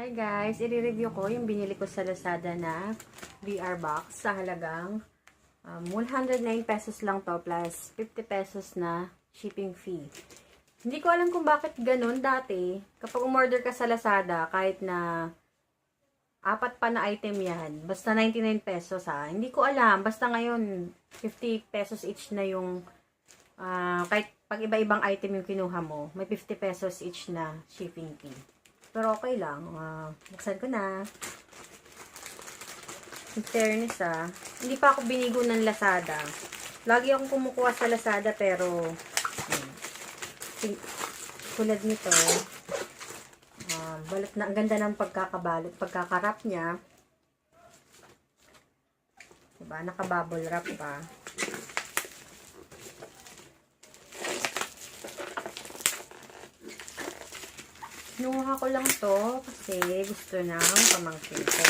Hi guys, i-review ko yung binili ko sa Lazada na VR box sa halagang 109 pesos lang to plus 50 pesos na shipping fee. Hindi ko alam kung bakit ganun dati. Kapag umorder ka sa Lazada, kahit na apat pa na item yan, basta 99 pesos ha. Hindi ko alam, basta ngayon 50 pesos each na yung kahit pag iba-ibang item yung kinuha mo, may 50 pesos each na shipping fee. Pero okay lang. Buksan ko na. In fairness hindi pa ako binigo ng Lazada. Lagi akong kumukuha sa Lazada pero tulad nito, balot na. Ang ganda ng pagkakabalot. Pagkakarap niya. Diba? Nakabubble wrap pa. Kinuha ko lang to kasi gusto ng pamangkin ko.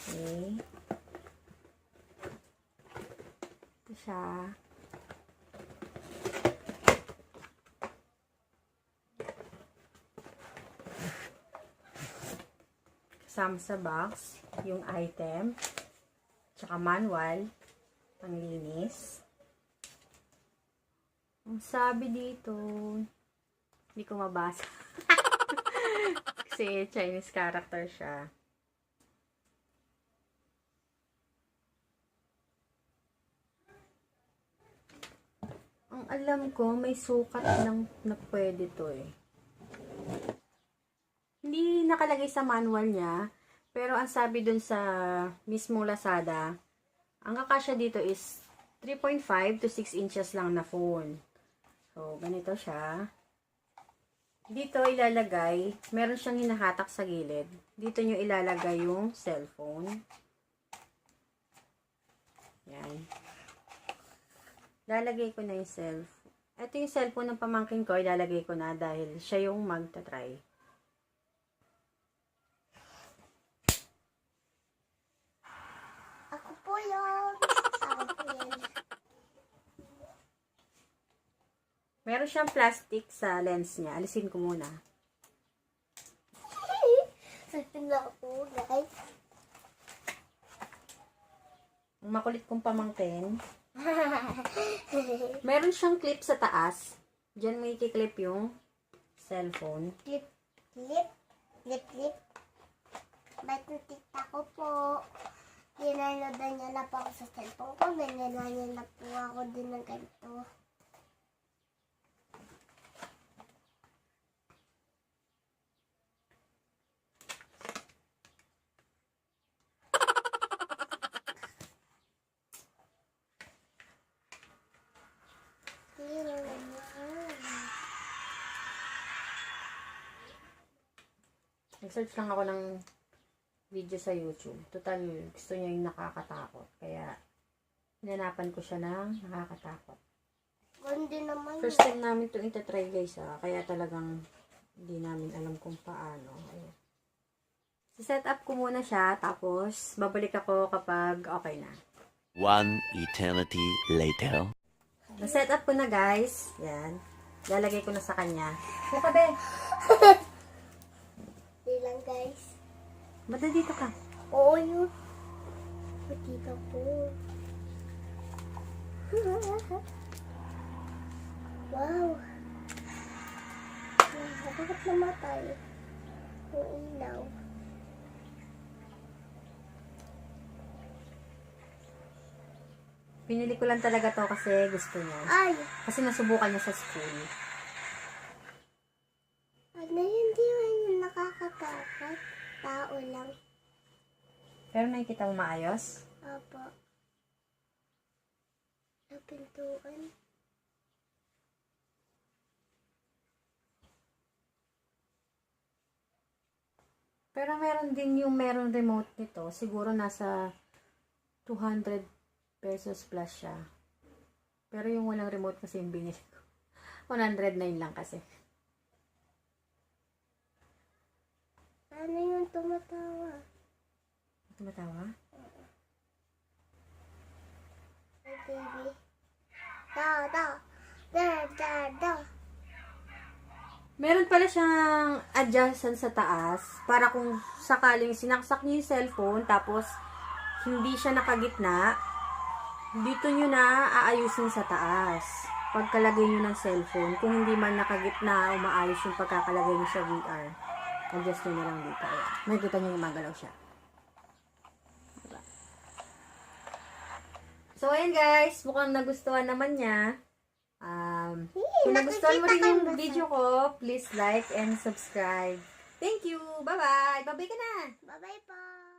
Okay. Ito siya. Kasama sa box, yung item, tsaka manual, panglinis. Ang sabi dito, hindi ko mabasa. Kasi Chinese character siya. Ang alam ko, may sukat lang na pwede to eh. Hindi nakalagay sa manual niya, pero ang sabi dun sa mismo Lazada, ang kakasya dito is 3.5 to 6 inches lang na phone. So, ganito siya. Dito ilalagay, meron siyang hinahatak sa gilid. Dito nyo ilalagay yung cellphone. Yan. Lalagay ko na yung cellphone. Ito yung cellphone ng pamangkin ko, ilalagay ko na dahil siya yung magta-try. Ako po yun. Meron siyang plastic sa lens niya. Alisin ko muna. Tingnan ko, guys. Ang makulit kong pamangkin. Meron siyang clip sa taas. Diyan mo i-clip yung cellphone. Clip, clip, clip, clip. Ba't yung tita ko po? Ginanodan niya na po ako sa cellphone ko. Ganyan na po ako din ng ganito. Nag-search lang ako ng video sa YouTube. Total, gusto niya yung nakakatakot. Kaya, hinanapan ko siya ng nakakatakot. Ganda naman. First time namin itong itatry guys kaya talagang hindi namin alam kung paano. Ayan. Set up ko muna siya, tapos babalik ako kapag okay na. One eternity later. Na-set up ko na guys. Yan. Lalagay ko na sa kanya. Katabi! Lang guys. Ba't dito ka? Oo yun. Matita po. Wow. Bakit namatay? Yung ilaw. Pinili ko lang talaga to kasi gusto niya. Ay! Kasi nasubukan niya sa school. Ano yun? Di ba yung nakakatakot? Tao lang. Pero nakikita mo maayos? Opo. Sa pintuan. Pero meron din yung meron remote nito. Siguro nasa 200 pesos plus siya. Pero yung walang remote kasi yung binili ko. 109 lang kasi. Ano yung tumatawa? Tumatawa? Ay, baby. Da. Meron pala siyang adjustment sa taas para kung sakaling sinaksak niyo yung cellphone tapos hindi siya nakagitna, dito nyo na aayusin sa taas. Pagkalagay nyo ng cellphone, kung hindi man nakagitna o maayos yung pagkakalagay nyo sa VR, adjust nyo na lang dito. Ayan. Makikita nyo gumagalaw siya. Diba? So, ayan guys, mukhang nagustuhan naman niya. Kung nagustuhan mo rin yung video ko, please like and subscribe. Thank you! Bye-bye! Bye-bye ka na! Bye-bye po!